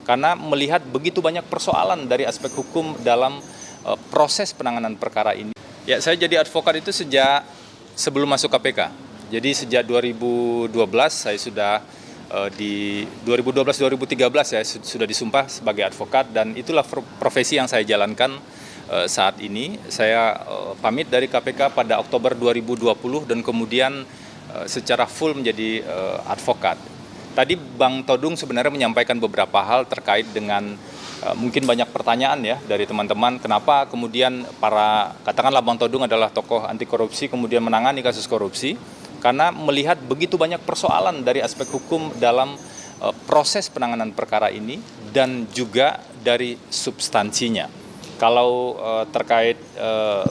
Karena melihat begitu banyak persoalan dari aspek hukum dalam proses penanganan perkara ini. Ya, saya jadi advokat itu sejak sebelum masuk KPK. Jadi sejak 2012 saya sudah di 2012-2013 saya sudah disumpah sebagai advokat, dan itulah profesi yang saya jalankan saat ini. Saya pamit dari KPK pada Oktober 2020 dan kemudian secara full menjadi advokat. Tadi Bang Todung sebenarnya menyampaikan beberapa hal terkait dengan mungkin banyak pertanyaan ya dari teman-teman, kenapa kemudian katakanlah Bang Todung adalah tokoh anti korupsi kemudian menangani kasus korupsi, karena melihat begitu banyak persoalan dari aspek hukum dalam proses penanganan perkara ini dan juga dari substansinya. Kalau terkait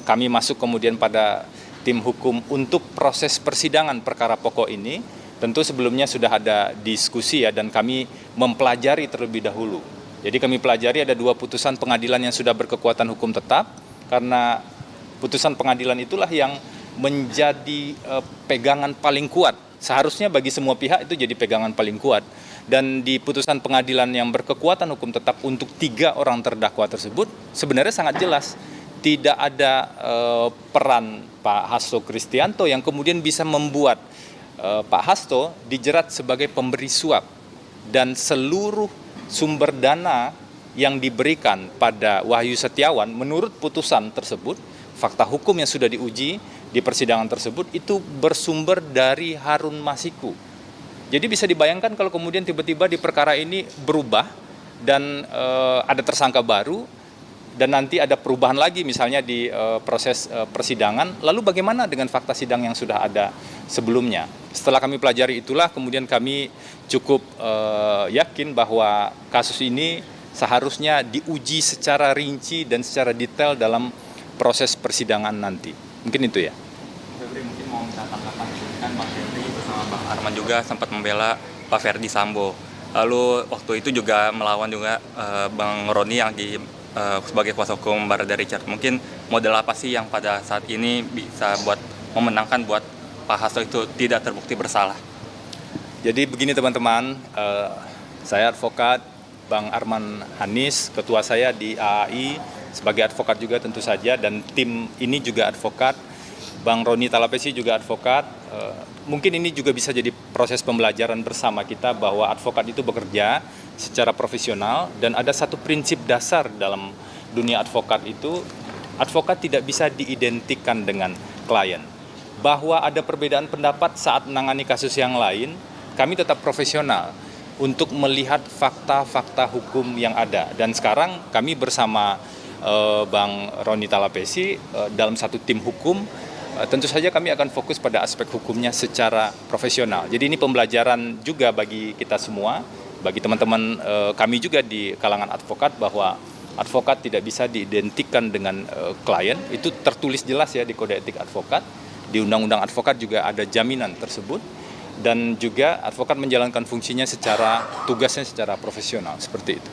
kami masuk kemudian pada tim hukum untuk proses persidangan perkara pokok ini, tentu sebelumnya sudah ada diskusi ya, dan kami mempelajari terlebih dahulu. Jadi kami pelajari ada 2 putusan pengadilan yang sudah berkekuatan hukum tetap, karena putusan pengadilan itulah yang menjadi pegangan paling kuat. Seharusnya bagi semua pihak itu jadi pegangan paling kuat. Dan di putusan pengadilan yang berkekuatan hukum tetap untuk 3 orang terdakwa tersebut, sebenarnya sangat jelas tidak ada peran Pak Hasto Kristianto yang kemudian bisa membuat Pak Hasto dijerat sebagai pemberi suap, dan seluruh sumber dana yang diberikan pada Wahyu Setiawan menurut putusan tersebut, fakta hukum yang sudah diuji di persidangan tersebut itu bersumber dari Harun Masiku. Jadi bisa dibayangkan kalau kemudian tiba-tiba di perkara ini berubah dan ada tersangka baru, dan nanti ada perubahan lagi misalnya di proses persidangan, lalu bagaimana dengan fakta sidang yang sudah ada sebelumnya? Setelah kami pelajari itulah kemudian kami cukup yakin bahwa kasus ini seharusnya diuji secara rinci dan secara detail dalam proses persidangan nanti. Mungkin itu ya. Febri, mungkin mau minta tanggapan, kan Bang Febri bersama Bang Arman juga sempat membela Pak Ferdi Sambo. Lalu waktu itu juga melawan juga Bang Roni yang sebagai kuasa hukum Barada Richard. Mungkin model apa sih yang pada saat ini bisa buat memenangkan buat Pak Hasto itu tidak terbukti bersalah? Jadi begini teman-teman, saya advokat, Bang Arman Hanis, ketua saya di AAI, sebagai advokat juga tentu saja, dan tim ini juga advokat, Bang Roni Talapesi juga advokat. Mungkin ini juga bisa jadi proses pembelajaran bersama kita bahwa advokat itu bekerja secara profesional, dan ada satu prinsip dasar dalam dunia advokat itu, advokat tidak bisa diidentikan dengan klien. Bahwa ada perbedaan pendapat saat menangani kasus yang lain, kami tetap profesional untuk melihat fakta-fakta hukum yang ada. Dan sekarang kami bersama Bang Roni Talapesi dalam satu tim hukum, tentu saja kami akan fokus pada aspek hukumnya secara profesional. Jadi ini pembelajaran juga bagi kita semua, bagi teman-teman kami juga di kalangan advokat, bahwa advokat tidak bisa diidentikan dengan klien. Itu tertulis jelas ya di Kode Etik Advokat, di Undang-Undang Advokat juga ada jaminan tersebut, dan juga advokat menjalankan fungsinya tugasnya secara profesional, seperti itu.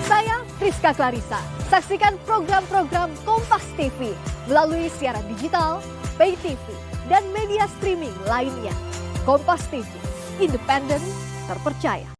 Saya Rizka Clarissa. Saksikan program-program Kompas TV melalui siaran digital, pay TV, dan media streaming lainnya. Kompas TV, independen, terpercaya.